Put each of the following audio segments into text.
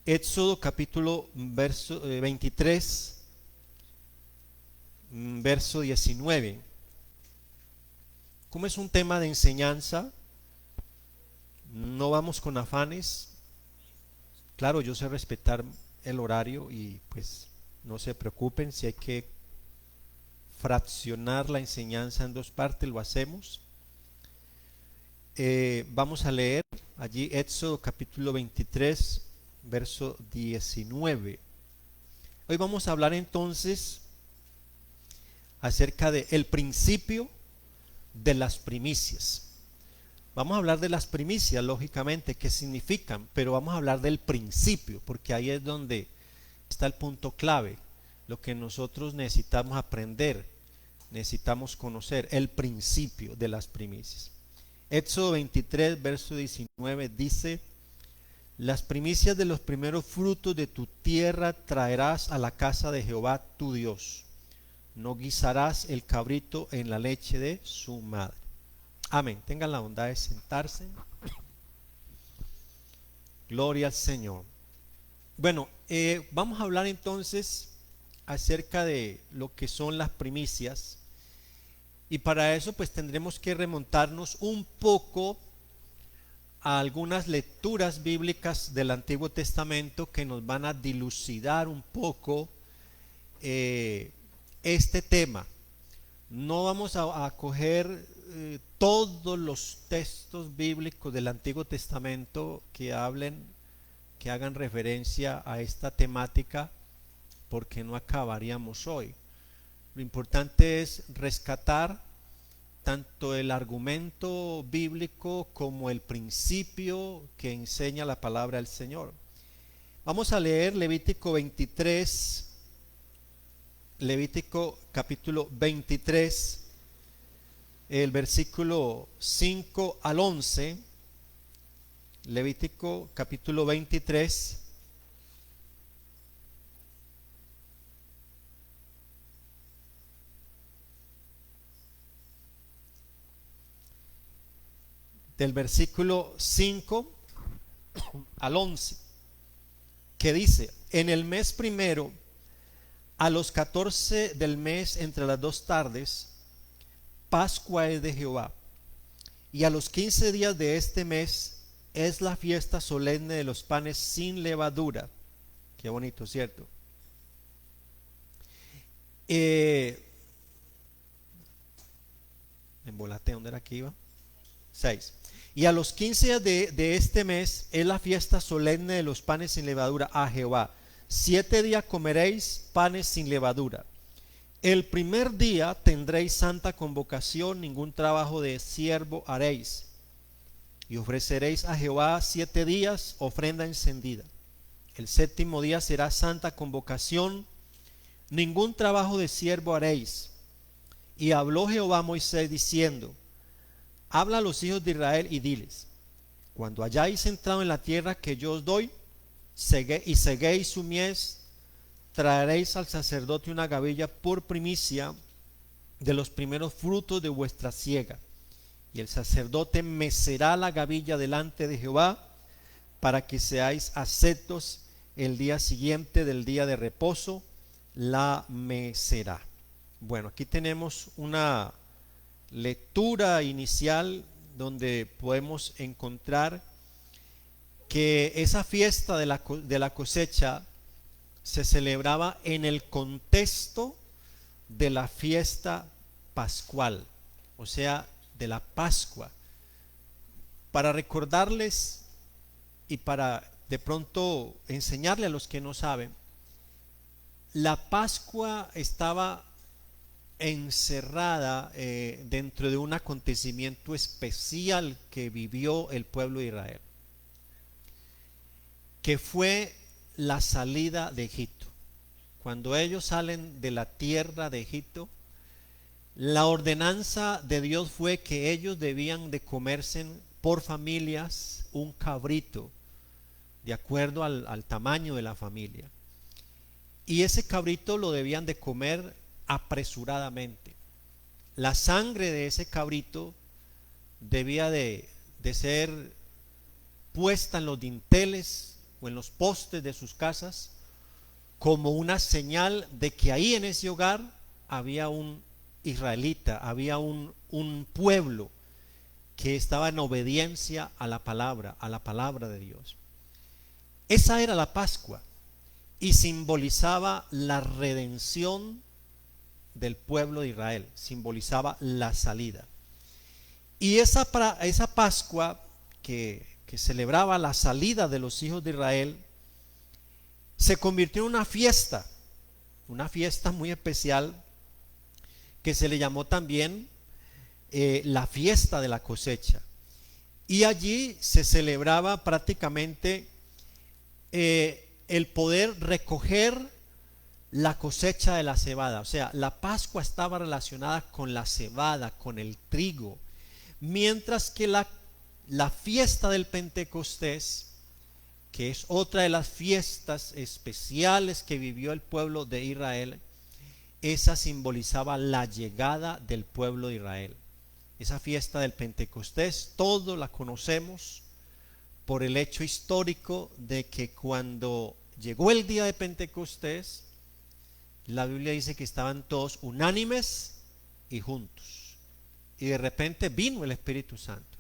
Éxodo capítulo 23, verso 19. Como es un tema de enseñanza, no vamos con afanes. Claro, yo sé respetar el horario y pues no se preocupen si hay que fraccionar la enseñanza en dos partes, lo hacemos. Vamos a leer allí Éxodo capítulo 23, verso 19. Hoy vamos a hablar entonces acerca de el principio de las primicias. Vamos a hablar de las primicias, lógicamente, qué significan, pero vamos a hablar del principio, porque ahí es donde está el punto clave, lo que nosotros necesitamos aprender, necesitamos conocer, el principio de las primicias. Éxodo 23, verso 19 dice: las primicias de los primeros frutos de tu tierra traerás a la casa de Jehová tu Dios. No guisarás el cabrito en la leche de su madre. Amén. Tengan la bondad de sentarse. Gloria al Señor. Bueno, vamos a hablar entonces acerca de lo que son las primicias. Y para eso pues tendremos que remontarnos un poco a algunas lecturas bíblicas del Antiguo Testamento que nos van a dilucidar un poco este tema. No vamos a coger todos los textos bíblicos del Antiguo Testamento que hagan referencia a esta temática, porque no acabaríamos hoy. Lo importante es rescatar tanto el argumento bíblico como el principio que enseña la palabra del Señor. Vamos a leer Levítico 23, Levítico capítulo 23, el versículo 5 al 11. Levítico capítulo 23, del versículo 5 al 11, que dice: en el mes primero, a los 14 del mes, entre las 2 tardes, Pascua es de Jehová, y a los 15 días de este mes es la fiesta solemne de los panes sin levadura. Qué bonito, ¿cierto? Embolate, ¿dónde era que iba? 6. Y a los 15 días de este mes es la fiesta solemne de los panes sin levadura a Jehová. 7 días comeréis panes sin levadura. El primer día tendréis santa convocación, ningún trabajo de siervo haréis. Y ofreceréis a Jehová 7 días ofrenda encendida. El séptimo día será santa convocación, ningún trabajo de siervo haréis. Y habló Jehová a Moisés diciendo: habla a los hijos de Israel y diles: cuando hayáis entrado en la tierra que yo os doy, y seguéis su mies, traeréis al sacerdote una gavilla por primicia de los primeros frutos de vuestra siega. Y el sacerdote mecerá la gavilla delante de Jehová, para que seáis aceptos el día siguiente del día de reposo, la mecerá. Bueno, aquí tenemos una lectura inicial donde podemos encontrar que esa fiesta de la cosecha se celebraba en el contexto de la fiesta pascual, o sea, de la Pascua. Para recordarles y para de pronto enseñarle a los que no saben, la Pascua estaba encerrada dentro de un acontecimiento especial que vivió el pueblo de Israel, que fue la salida de Egipto. Cuando ellos salen de la tierra de Egipto, la ordenanza de Dios fue que ellos debían de comerse por familias un cabrito, de acuerdo al tamaño de la familia. Y ese cabrito lo debían de comer apresuradamente. La sangre de ese cabrito debía de ser puesta en los dinteles o en los postes de sus casas, como una señal de que ahí en ese hogar había un israelita, había un pueblo que estaba en obediencia a la palabra de Dios. Esa era la Pascua y simbolizaba la redención del pueblo de Israel, simbolizaba la salida. Y esa Pascua que celebraba la salida de los hijos de Israel, se convirtió en una fiesta muy especial que se le llamó también la fiesta de la cosecha. Y allí se celebraba prácticamente el poder recoger la cosecha de la cebada. O sea, la Pascua estaba relacionada con la cebada, con el trigo, mientras que la fiesta del Pentecostés, que es otra de las fiestas especiales que vivió el pueblo de Israel, esa simbolizaba la llegada del pueblo de Israel. Esa fiesta del Pentecostés, todos la conocemos por el hecho histórico de que cuando llegó el día de Pentecostés, la Biblia dice que estaban todos unánimes y juntos, y de repente vino el Espíritu Santo.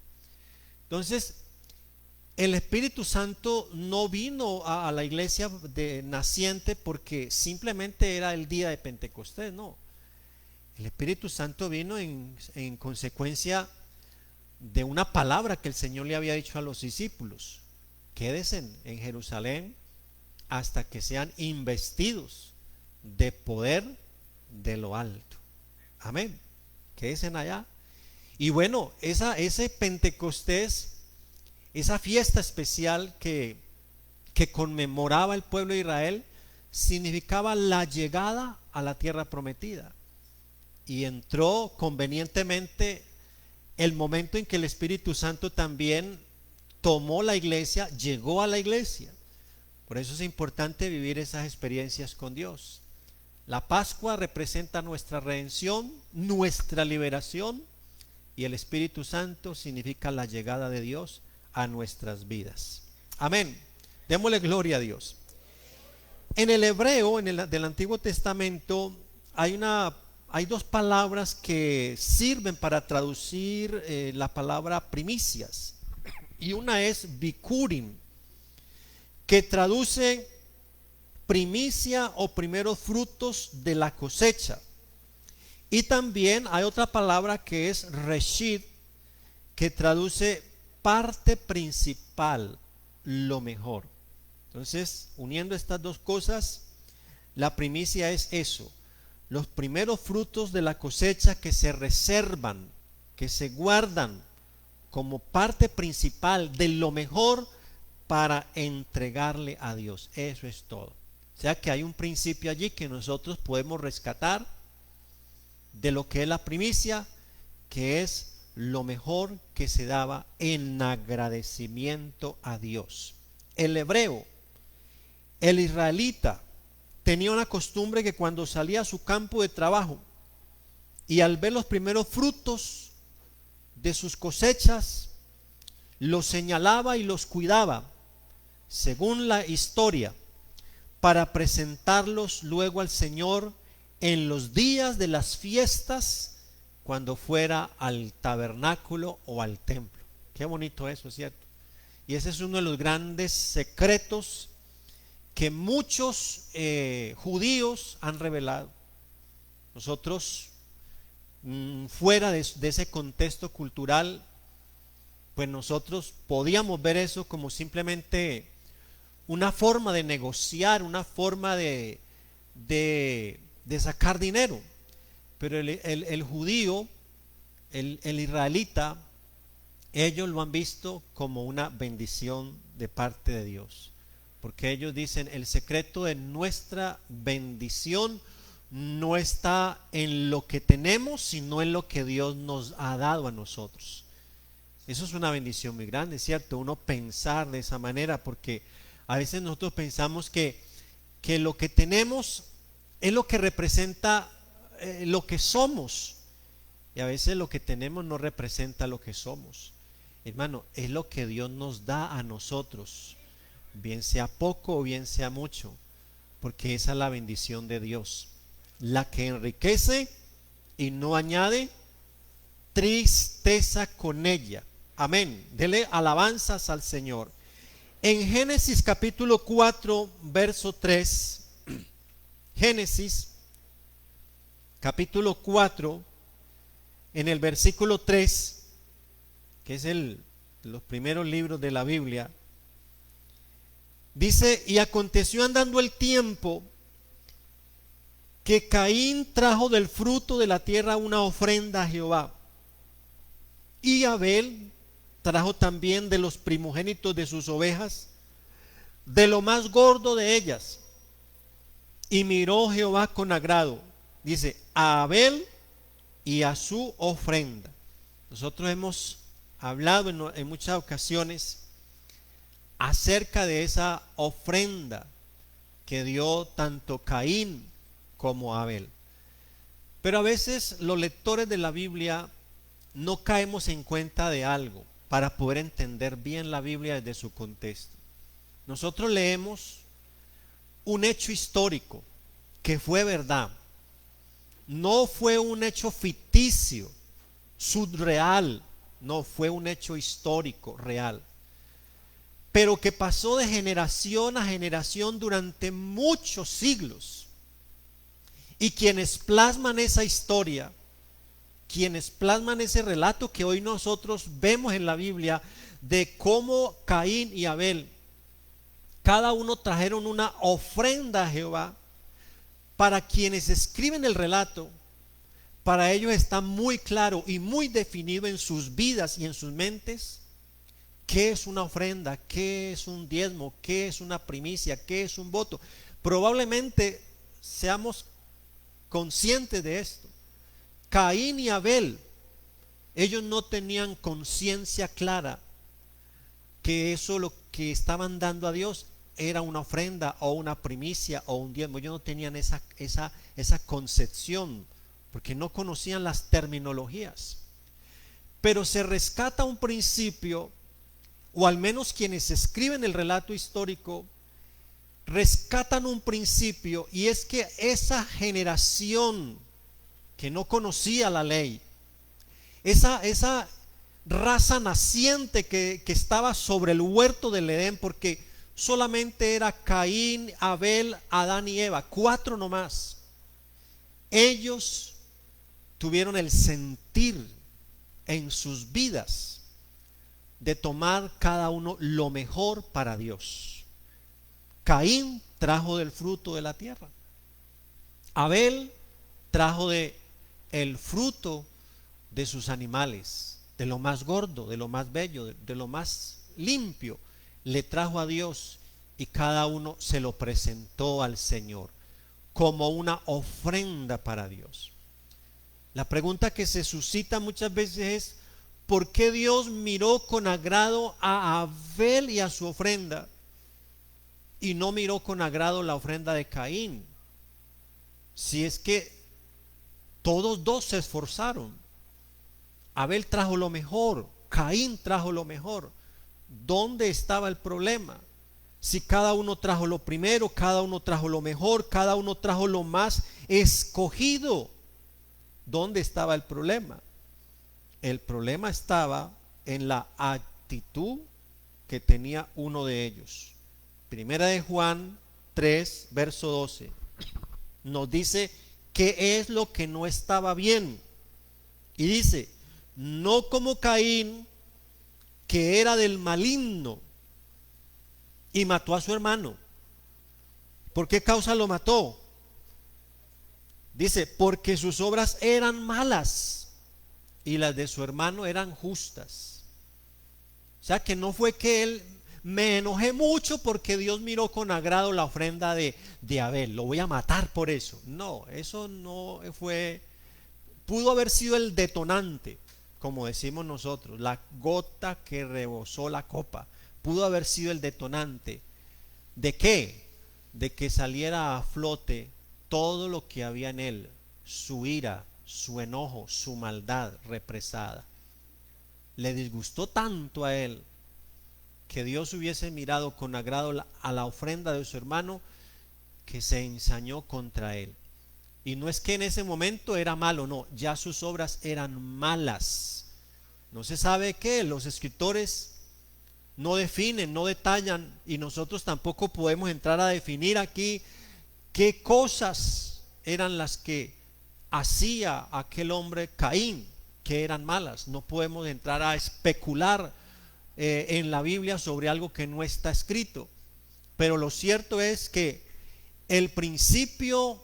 Entonces, el Espíritu Santo no vino a la iglesia naciente porque simplemente era el día de Pentecostés, no. El Espíritu Santo vino en consecuencia de una palabra que el Señor le había dicho a los discípulos: quédense en Jerusalén hasta que sean investidos de poder de lo alto. Amén. Quédense allá. Y bueno, ese Pentecostés, esa fiesta especial que conmemoraba el pueblo de Israel, significaba la llegada a la tierra prometida. Y entró convenientemente el momento en que el Espíritu Santo también tomó la iglesia, llegó a la iglesia. Por eso es importante vivir esas experiencias con Dios. La Pascua representa nuestra redención, nuestra liberación, y el Espíritu Santo significa la llegada de Dios a nuestras vidas. Amén. Démosle gloria a Dios. En el hebreo, del Antiguo Testamento, hay dos palabras que sirven para traducir la palabra primicias. Y una es bikurim, que traduce primicia o primeros frutos de la cosecha. Y también hay otra palabra que es reshit, que traduce parte principal, lo mejor. Entonces, uniendo estas dos cosas, la primicia es eso: los primeros frutos de la cosecha que se reservan, que se guardan como parte principal de lo mejor para entregarle a Dios. Eso es todo. O sea que hay un principio allí que nosotros podemos rescatar de lo que es la primicia, que es lo mejor que se daba en agradecimiento a Dios. El hebreo, el israelita, tenía una costumbre que cuando salía a su campo de trabajo y al ver los primeros frutos de sus cosechas, los señalaba y los cuidaba, según la historia, para presentarlos luego al Señor en los días de las fiestas, cuando fuera al tabernáculo o al templo. Qué bonito eso, ¿cierto? Y ese es uno de los grandes secretos que muchos judíos han revelado. Nosotros, fuera de ese contexto cultural, pues nosotros podíamos ver eso como simplemente una forma de negociar, una forma de sacar dinero. Pero el judío, el israelita, ellos lo han visto como una bendición de parte de Dios, porque ellos dicen: el secreto de nuestra bendición no está en lo que tenemos, sino en lo que Dios nos ha dado a nosotros. Eso es una bendición muy grande, ¿cierto? Uno pensar de esa manera, porque a veces nosotros pensamos que lo que tenemos es lo que representa lo que somos, y a veces lo que tenemos no representa lo que somos. Hermano, es lo que Dios nos da a nosotros. bien sea poco o bien sea mucho, porque esa es la bendición de Dios, la que enriquece y no añade tristeza con ella. Amén. Dele alabanzas al Señor. En Génesis capítulo 4, verso 3, Génesis capítulo 4, en el versículo 3, que es los primeros libros de la Biblia, dice: y aconteció andando el tiempo que Caín trajo del fruto de la tierra una ofrenda a Jehová, y Abel trajo también de los primogénitos de sus ovejas, de lo más gordo de ellas. Y miró Jehová con agrado, dice, a Abel y a su ofrenda. Nosotros hemos hablado en muchas ocasiones acerca de esa ofrenda que dio tanto Caín como Abel. Pero a veces los lectores de la Biblia no caemos en cuenta de algo para poder entender bien la Biblia desde su contexto. Nosotros leemos un hecho histórico que fue verdad, no fue un hecho ficticio, surreal, no, fue un hecho histórico, real, pero que pasó de generación a generación durante muchos siglos. Y quienes plasman esa historia, quienes plasman ese relato que hoy nosotros vemos en la Biblia de cómo Caín y Abel, cada uno trajeron una ofrenda a Jehová. Para quienes escriben el relato, para ellos está muy claro y muy definido en sus vidas y en sus mentes qué es una ofrenda, qué es un diezmo, qué es una primicia, qué es un voto. Probablemente seamos conscientes de esto. Caín y Abel, ellos no tenían conciencia clara que eso lo que estaban dando a Dios era una ofrenda o una primicia o un diezmo. Ellos no tenían esa concepción porque no conocían las terminologías. Pero se rescata un principio, o al menos quienes escriben el relato histórico rescatan un principio, y es que esa generación que no conocía la ley, esa raza naciente que estaba sobre el huerto del Edén, porque solamente era Caín, Abel, Adán y Eva, 4 nomás. Ellos tuvieron el sentir en sus vidas de tomar cada uno lo mejor para Dios. Caín trajo del fruto de la tierra. Abel trajo el fruto de sus animales, de lo más gordo, de lo más bello, de lo más limpio. Le trajo a Dios y cada uno se lo presentó al Señor como una ofrenda para Dios. La pregunta que se suscita muchas veces es: ¿por qué Dios miró con agrado a Abel y a su ofrenda y no miró con agrado la ofrenda de Caín? Si es que todos dos se esforzaron. Abel trajo lo mejor, Caín trajo lo mejor. ¿Dónde estaba el problema? Si cada uno trajo lo primero, cada uno trajo lo mejor, cada uno trajo lo más escogido, ¿dónde estaba el problema? El problema estaba en la actitud que tenía uno de ellos. Primera de Juan 3, verso 12, nos dice qué es lo que no estaba bien. Y dice: no como Caín, que era del maligno y mató a su hermano. ¿Por qué causa lo mató? Dice: porque sus obras eran malas y las de su hermano eran justas. O sea que no fue que él: me enojé mucho porque Dios miró con agrado la ofrenda de Abel, lo voy a matar por eso. No, eso no fue. Pudo haber sido el detonante, como decimos nosotros, la gota que rebosó la copa. Pudo haber sido el detonante. ¿De qué? De que saliera a flote todo lo que había en él: su ira, su enojo, su maldad represada. Le disgustó tanto a él que Dios hubiese mirado con agrado a la ofrenda de su hermano, que se ensañó contra él. Y no es que en ese momento era malo, no, ya sus obras eran malas. No se sabe qué, los escritores no definen, no detallan, y nosotros tampoco podemos entrar a definir aquí qué cosas eran las que hacía aquel hombre Caín, que eran malas. No podemos entrar a especular en la Biblia sobre algo que no está escrito, pero lo cierto es que el principio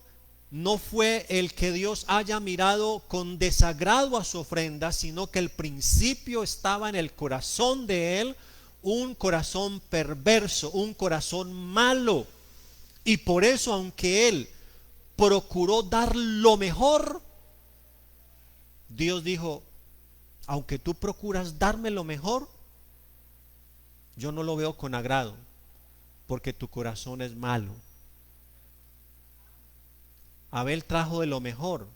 no fue el que Dios haya mirado con desagrado a su ofrenda, sino que el principio estaba en el corazón de él, un corazón perverso, un corazón malo. Y por eso, aunque él procuró dar lo mejor, Dios dijo: aunque tú procuras darme lo mejor, yo no lo veo con agrado, porque tu corazón es malo. Abel trajo de lo mejor,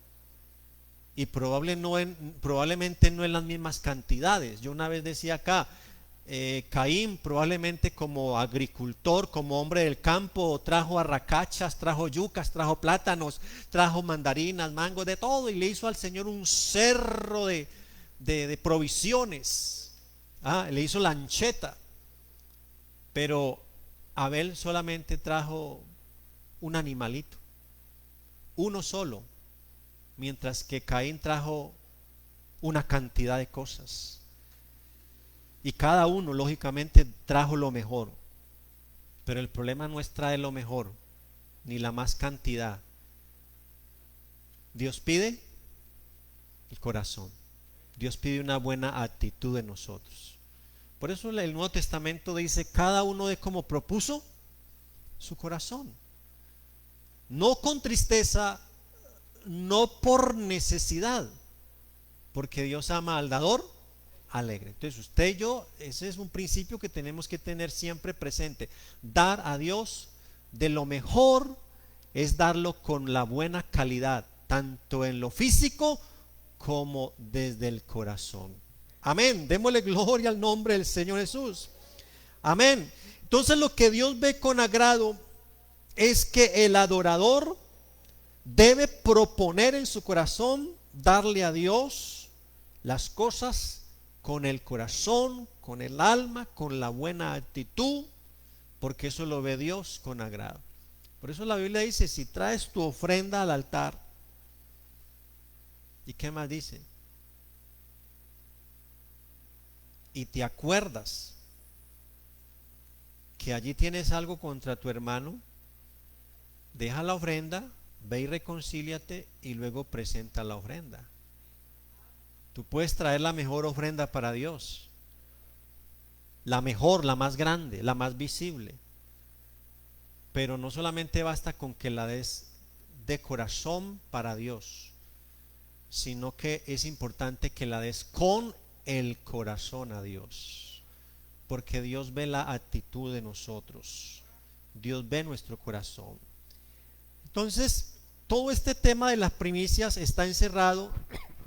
y probablemente no en las mismas cantidades. Yo una vez decía acá, Caín probablemente como agricultor, como hombre del campo, trajo arracachas, trajo yucas, trajo plátanos, trajo mandarinas, mangos, de todo, y le hizo al Señor un cerro de provisiones. Le hizo lancheta. Pero Abel solamente trajo un animalito, uno solo, mientras que Caín trajo una cantidad de cosas. Y cada uno lógicamente trajo lo mejor, pero el problema no es traer lo mejor ni la más cantidad. Dios pide el corazón. Dios pide una buena actitud de nosotros. Por eso el Nuevo Testamento dice: cada uno de como propuso su corazón, no con tristeza, no por necesidad, porque Dios ama al dador alegre. Entonces usted y yo, ese es un principio que tenemos que tener siempre presente. Dar a Dios de lo mejor es darlo con la buena calidad, tanto en lo físico como desde el corazón. Amén. Démosle gloria al nombre del Señor Jesús. Amén. Entonces lo que Dios ve con agrado es que el adorador debe proponer en su corazón darle a Dios las cosas con el corazón, con el alma, con la buena actitud, porque eso lo ve Dios con agrado. Por eso la Biblia dice: si traes tu ofrenda al altar, ¿y qué más dice? Y te acuerdas que allí tienes algo contra tu hermano, deja la ofrenda, ve y reconcíliate, y luego presenta la ofrenda. Tú puedes traer la mejor ofrenda para Dios, la mejor, la más grande, la más visible, pero no solamente basta con que la des de corazón para Dios, sino que es importante que la des con el corazón a Dios, porque Dios ve la actitud de nosotros, Dios ve nuestro corazón. Entonces, todo este tema de las primicias está encerrado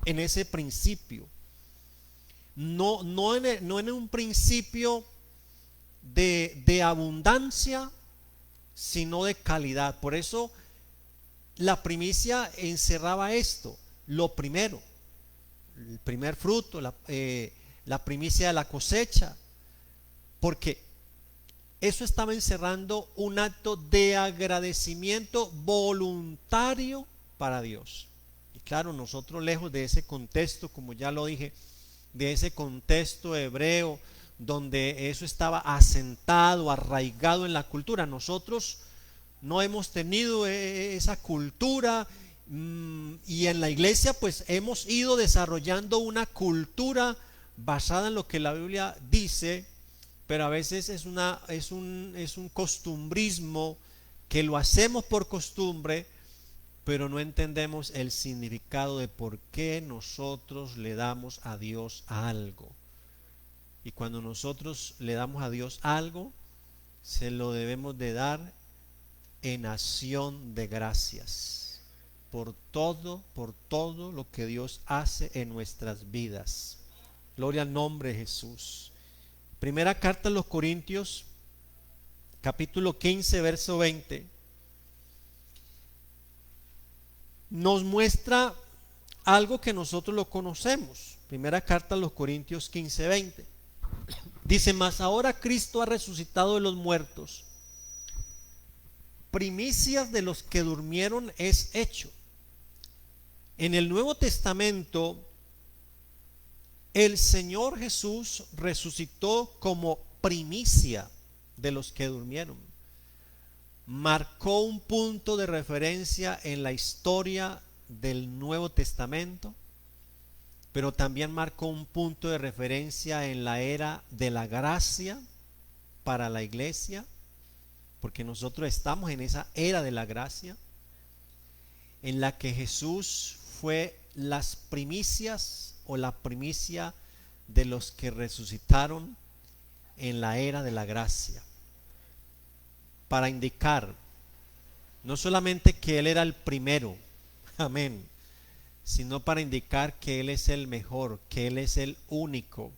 en ese principio, no en un principio de abundancia, sino de calidad. Por eso la primicia encerraba esto: lo primero, el primer fruto, la primicia de la cosecha, porque eso estaba encerrando un acto de agradecimiento voluntario para Dios. Y claro, nosotros, lejos de ese contexto, como ya lo dije, de ese contexto hebreo donde eso estaba asentado, arraigado en la cultura, nosotros no hemos tenido esa cultura, y en la iglesia pues hemos ido desarrollando una cultura basada en lo que la Biblia dice, pero a veces es un costumbrismo que lo hacemos por costumbre, pero no entendemos el significado de por qué nosotros le damos a Dios algo. Y cuando nosotros le damos a Dios algo, se lo debemos de dar en acción de gracias por todo lo que Dios hace en nuestras vidas. Gloria al nombre de Jesús. Primera carta a los Corintios, capítulo 15, verso 20, nos muestra algo que nosotros lo conocemos. Primera carta a los Corintios 15, 20. Dice: mas ahora Cristo ha resucitado de los muertos, primicias de los que durmieron es hecho. En el Nuevo Testamento, el Señor Jesús resucitó como primicia de los que durmieron. Marcó un punto de referencia en la historia del Nuevo Testamento, pero también marcó un punto de referencia en la era de la gracia para la iglesia, porque nosotros estamos en esa era de la gracia, en la que Jesús fue las primicias o la primicia de los que resucitaron en la era de la gracia, para indicar no solamente que Él era el primero, amén, sino para indicar que Él es el mejor, que Él es el único,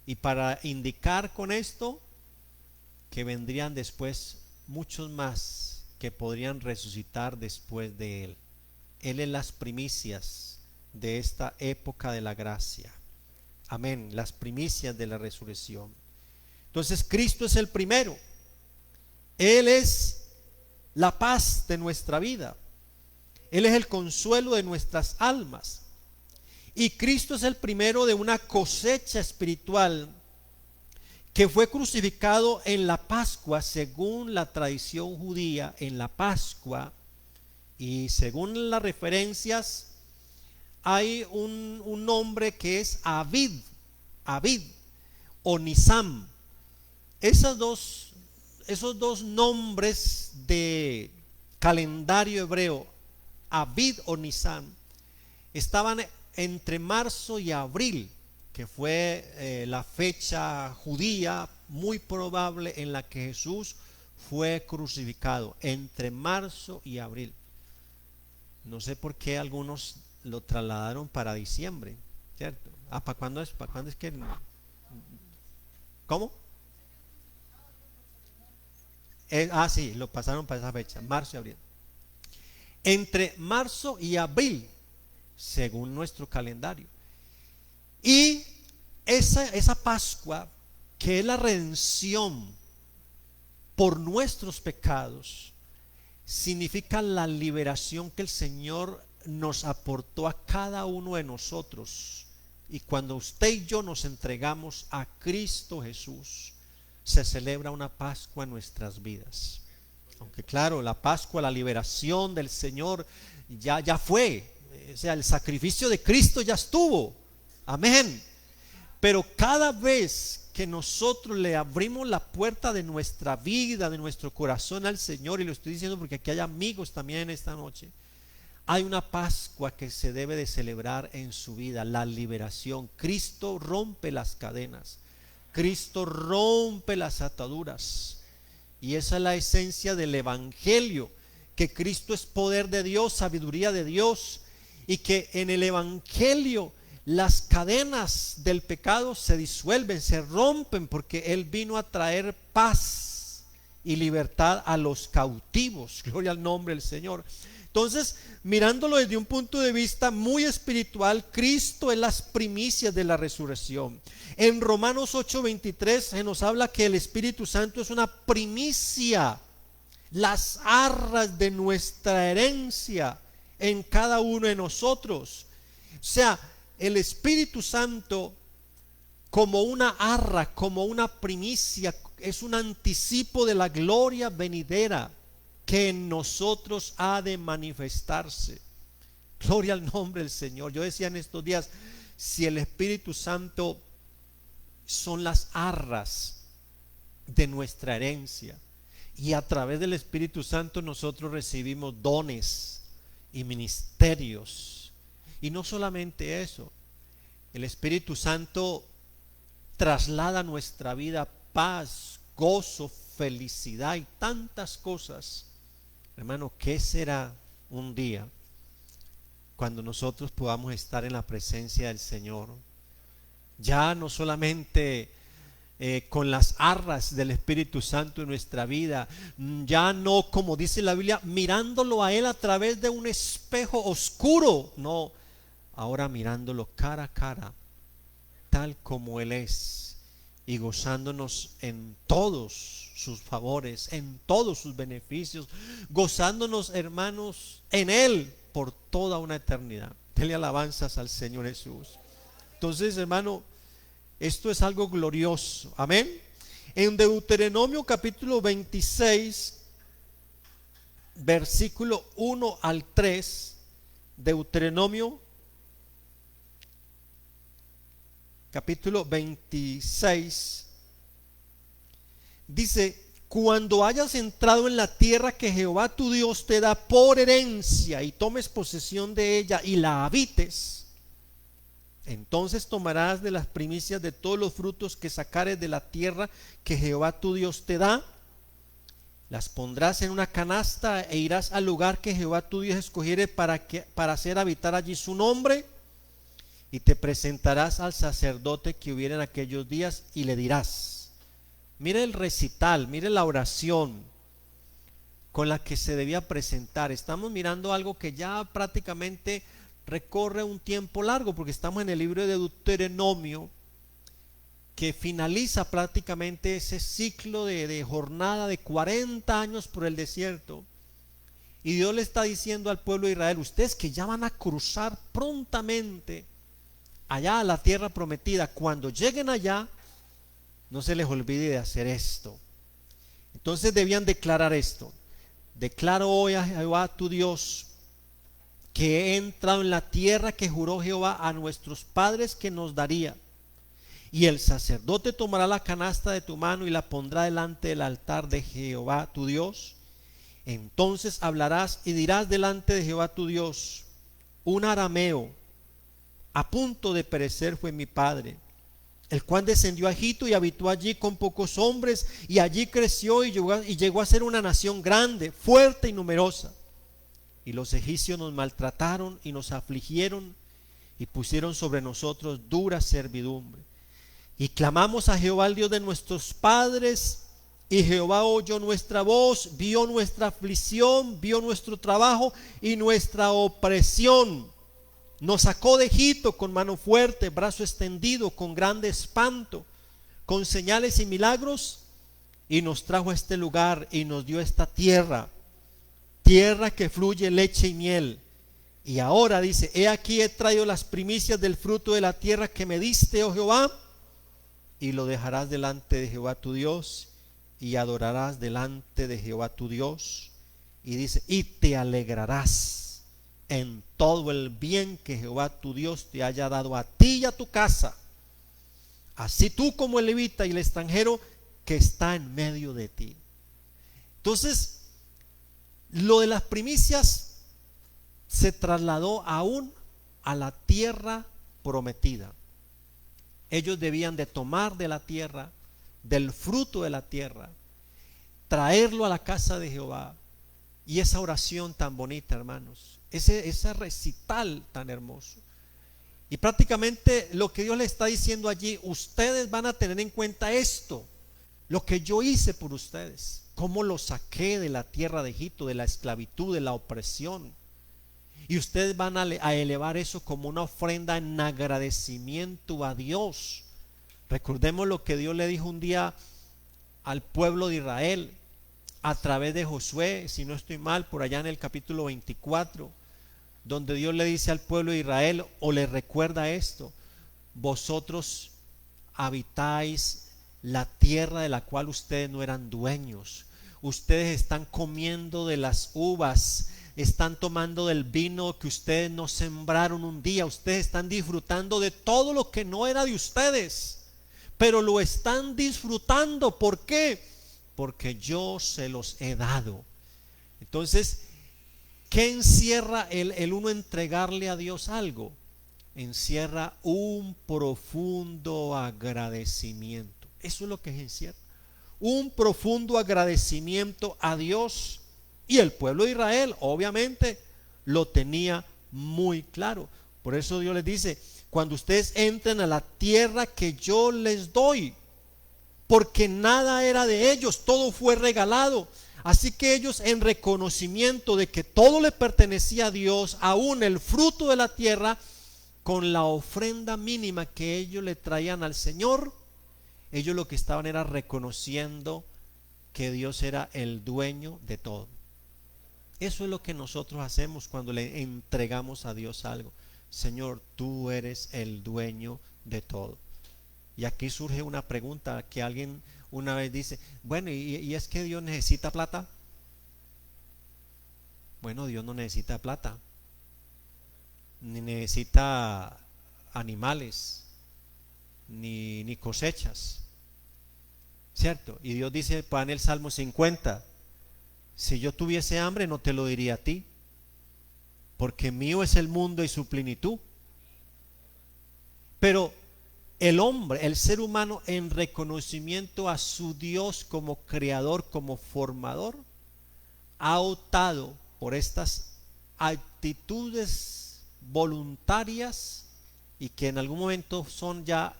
y para indicar con esto que vendrían después muchos más que podrían resucitar después de Él. Él es las primicias de esta época de la gracia, amén, las primicias de la resurrección. Entonces Cristo es el primero. Él es la paz de nuestra vida. Él es el consuelo de nuestras almas. Y Cristo es el primero de una cosecha espiritual que fue crucificado en la Pascua, según la tradición judía. En la Pascua, y según las referencias, hay un nombre que es Abid o Nisam. Esos dos nombres de calendario hebreo, Abid o Nisam, estaban entre marzo y abril, que fue la fecha judía muy probable en la que Jesús fue crucificado, entre marzo y abril. No sé por qué algunos lo trasladaron para diciembre, ¿cierto? ¿Para cuándo es? ¿Para cuándo es que? ¿Cómo? Sí, lo pasaron para esa fecha, marzo y abril. Entre marzo y abril, según nuestro calendario. Y esa Pascua, que es la redención por nuestros pecados, significa la liberación que el Señor nos aportó a cada uno de nosotros. Y cuando usted y yo nos entregamos a Cristo Jesús, se celebra una Pascua en nuestras vidas. Aunque claro, la Pascua, la liberación del Señor ya fue, o sea, el sacrificio de Cristo ya estuvo, amén. Pero cada vez que nosotros le abrimos la puerta de nuestra vida, de nuestro corazón al Señor, y lo estoy diciendo porque aquí hay amigos también en esta noche, hay una Pascua que se debe de celebrar en su vida, la liberación. Cristo rompe las cadenas, Cristo rompe las ataduras, y esa es la esencia del Evangelio, que Cristo es poder de Dios, sabiduría de Dios, y que en el Evangelio las cadenas del pecado se disuelven, se rompen, porque Él vino a traer paz y libertad a los cautivos. Gloria al nombre del Señor. Entonces, mirándolo desde un punto de vista muy espiritual, Cristo es las primicias de la resurrección. En Romanos 8:23 se nos habla que el Espíritu Santo es una primicia, las arras de nuestra herencia en cada uno de nosotros. O sea, el Espíritu Santo, como una arra, como una primicia, es un anticipo de la gloria venidera que en nosotros ha de manifestarse. Gloria al nombre del Señor. Yo decía en estos días, si el Espíritu Santo son las arras de nuestra herencia, y a través del Espíritu Santo nosotros recibimos dones y ministerios. Y no solamente eso, el Espíritu Santo traslada a nuestra vida paz, gozo, felicidad y tantas cosas. Hermano, ¿qué será un día cuando nosotros podamos estar en la presencia del Señor? Ya no solamente con las arras del Espíritu Santo en nuestra vida, ya no, como dice la Biblia, mirándolo a Él a través de un espejo oscuro, no, ahora mirándolo cara a cara, tal como Él es, y gozándonos en todos sus favores, en todos sus beneficios, gozándonos, hermanos, en Él por toda una eternidad. Denle alabanzas al Señor Jesús. Entonces, hermano, esto es algo glorioso, amén. En Deuteronomio capítulo 26, versículo 1 al 3, Deuteronomio capítulo 26, dice: cuando hayas entrado en la tierra que Jehová tu Dios te da por herencia y tomes posesión de ella y la habites, entonces tomarás de las primicias de todos los frutos que sacares de la tierra que Jehová tu Dios te da, las pondrás en una canasta e irás al lugar que Jehová tu Dios escogiere para hacer habitar allí su nombre, y te presentarás al sacerdote que hubiera en aquellos días y le dirás. Mire el recital, mire la oración con la que se debía presentar. Estamos mirando algo que ya prácticamente recorre un tiempo largo, porque estamos en el libro de Deuteronomio, que finaliza prácticamente ese ciclo de jornada de 40 años por el desierto, y Dios le está diciendo al pueblo de Israel: ustedes que ya van a cruzar prontamente allá a la tierra prometida, cuando lleguen allá, no se les olvide de hacer esto. Entonces debían declarar esto: declaro hoy a Jehová tu Dios que he entrado en la tierra que juró Jehová a nuestros padres que nos daría. Y el sacerdote tomará la canasta de tu mano y la pondrá delante del altar de Jehová tu Dios. Entonces hablarás y dirás delante de Jehová tu Dios: un arameo a punto de perecer fue mi padre, el cual descendió a Egipto y habitó allí con pocos hombres, y allí creció y llegó a ser una nación grande, fuerte y numerosa. Y los egipcios nos maltrataron y nos afligieron y pusieron sobre nosotros dura servidumbre. Y clamamos a Jehová, el Dios de nuestros padres, y Jehová oyó nuestra voz, vio nuestra aflicción, vio nuestro trabajo y nuestra opresión. Nos sacó de Egipto con mano fuerte, brazo extendido, con grande espanto, con señales y milagros, y nos trajo a este lugar y nos dio esta tierra, tierra que fluye leche y miel. Y ahora dice: he aquí he traído las primicias del fruto de la tierra que me diste, oh Jehová, y lo dejarás delante de Jehová tu Dios, y adorarás delante de Jehová tu Dios. Y dice: y te alegrarás en todo el bien que Jehová tu Dios te haya dado a ti y a tu casa, así tú como el levita y el extranjero que está en medio de ti. Entonces, lo de las primicias se trasladó aún a la tierra prometida. Ellos debían de tomar de la tierra, del fruto de la tierra, traerlo a la casa de Jehová. Y esa oración tan bonita, hermanos, ese recital tan hermoso. Y prácticamente lo que Dios le está diciendo allí: ustedes van a tener en cuenta esto, lo que yo hice por ustedes, cómo los saqué de la tierra de Egipto, de la esclavitud, de la opresión. Y ustedes van a elevar eso como una ofrenda en agradecimiento a Dios. Recordemos lo que Dios le dijo un día al pueblo de Israel a través de Josué, si no estoy mal, por allá en el capítulo 24, donde Dios le dice al pueblo de Israel, o le recuerda esto: vosotros habitáis la tierra de la cual ustedes no eran dueños. Ustedes están comiendo de las uvas, están tomando del vino que ustedes no sembraron un día. Ustedes están disfrutando de todo lo que no era de ustedes, pero lo están disfrutando. ¿Por qué? Porque yo se los he dado. Entonces, ¿qué encierra el uno entregarle a Dios algo? Encierra un profundo agradecimiento. Eso es lo que encierra, un profundo agradecimiento a Dios. Y el pueblo de Israel obviamente lo tenía muy claro. Por eso Dios les dice: cuando ustedes entren a la tierra que yo les doy, porque nada era de ellos, todo fue regalado. Así que ellos, en reconocimiento de que todo le pertenecía a Dios, aún el fruto de la tierra, con la ofrenda mínima que ellos le traían al Señor, ellos lo que estaban era reconociendo que Dios era el dueño de todo. Eso es lo que nosotros hacemos cuando le entregamos a Dios algo. Señor, tú eres el dueño de todo. Y aquí surge una pregunta que alguien una vez dice: bueno, ¿y es que Dios necesita plata? Bueno, Dios no necesita plata, ni necesita animales, ni cosechas, ¿cierto? Y Dios dice en el Salmo 50: si yo tuviese hambre no te lo diría a ti, porque mío es el mundo y su plenitud. Pero el hombre, el ser humano, en reconocimiento a su Dios como creador, como formador, ha optado por estas actitudes voluntarias y que en algún momento son ya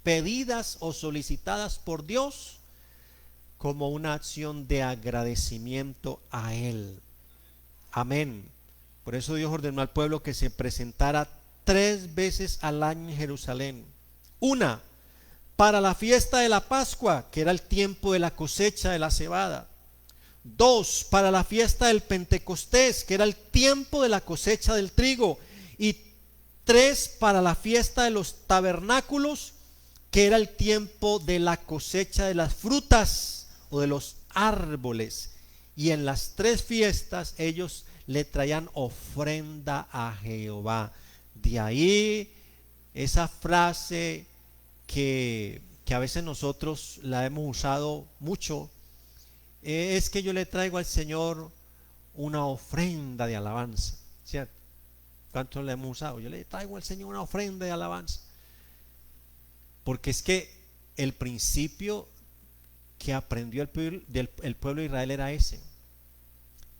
pedidas o solicitadas por Dios como una acción de agradecimiento a Él. Amén. Por eso Dios ordenó al pueblo que se presentara 3 veces al año en Jerusalén. Una, para la fiesta de la Pascua, que era el tiempo de la cosecha de la cebada. 2, para la fiesta del Pentecostés, que era el tiempo de la cosecha del trigo. Y 3, para la fiesta de los tabernáculos, que era el tiempo de la cosecha de las frutas o de los árboles. Y en las 3 fiestas ellos le traían ofrenda a Jehová. De ahí esa frase que a veces nosotros la hemos usado mucho, es que yo le traigo al Señor una ofrenda de alabanza, ¿cierto? ¿Cuántos la hemos usado? Yo le traigo al Señor una ofrenda de alabanza, porque es que el principio que aprendió el pueblo de Israel era ese.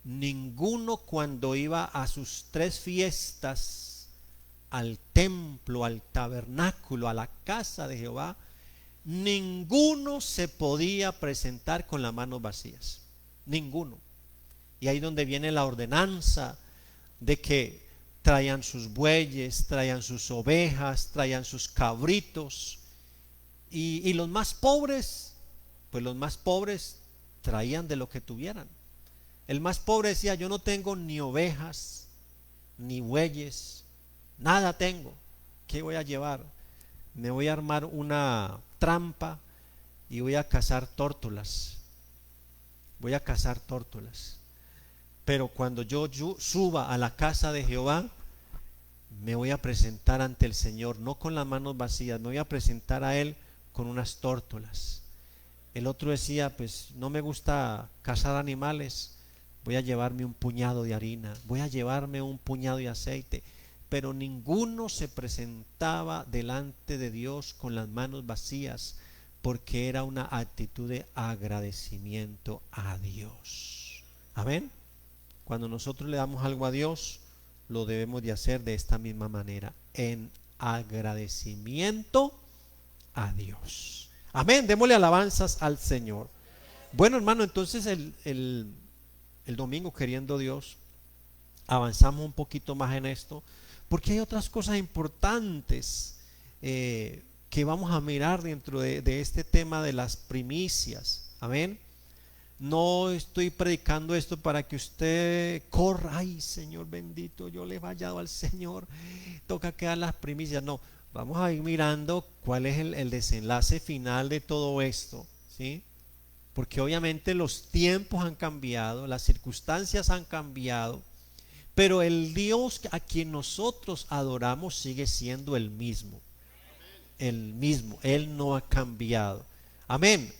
Ninguno, cuando iba a sus 3 fiestas, al templo, al tabernáculo, a la casa de Jehová, ninguno se podía presentar con las manos vacías, ninguno. Y ahí donde viene la ordenanza de que traían sus bueyes, traían sus ovejas, traían sus cabritos, y los más pobres, pues los más pobres traían de lo que tuvieran. El más pobre decía: yo no tengo ni ovejas ni bueyes, nada tengo, ¿qué voy a llevar? Me voy a armar una trampa y voy a cazar tórtolas. Voy a cazar tórtolas. Pero cuando yo suba a la casa de Jehová, me voy a presentar ante el Señor, no con las manos vacías, me voy a presentar a Él con unas tórtolas. El otro decía: pues no me gusta cazar animales, voy a llevarme un puñado de harina, voy a llevarme un puñado de aceite. Pero ninguno se presentaba delante de Dios con las manos vacías, porque era una actitud de agradecimiento a Dios. Amén. Cuando nosotros le damos algo a Dios, lo debemos de hacer de esta misma manera, en agradecimiento a Dios. Amén. Démosle alabanzas al Señor. Bueno, hermano, entonces el domingo, queriendo Dios, avanzamos un poquito más en esto, porque hay otras cosas importantes que vamos a mirar dentro de este tema de las primicias. Amén. No estoy predicando esto para que usted corra: ay, Señor bendito, yo le he fallado al Señor, toca quedar las primicias. No, vamos a ir mirando cuál es el desenlace final de todo esto, ¿sí? Porque obviamente los tiempos han cambiado, las circunstancias han cambiado, pero el Dios a quien nosotros adoramos sigue siendo el mismo. El mismo, Él no ha cambiado. Amén.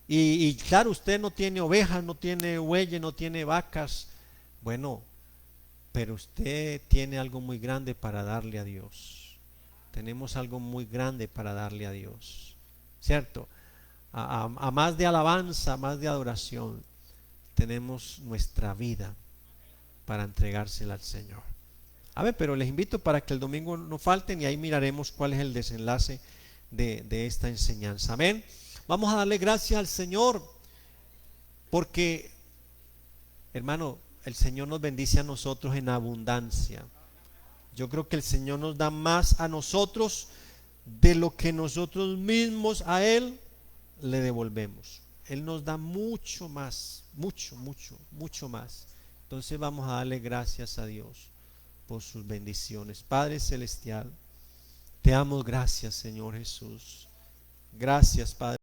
Y claro, usted no tiene ovejas, no tiene bueyes, no tiene vacas. Bueno, pero usted tiene algo muy grande para darle a Dios. Tenemos algo muy grande para darle a Dios, ¿cierto? A más de alabanza, más de adoración, tenemos nuestra vida para entregársela al Señor. A ver, pero les invito para que el domingo no falten y ahí miraremos cuál es el desenlace de esta enseñanza. Amén. Vamos a darle gracias al Señor, porque, hermano, el Señor nos bendice a nosotros en abundancia. Yo creo que el Señor nos da más a nosotros de lo que nosotros mismos a Él le devolvemos. Él nos da mucho más, mucho más. Entonces vamos a darle gracias a Dios por sus bendiciones. Padre Celestial, te damos gracias, Señor Jesús. Gracias, Padre.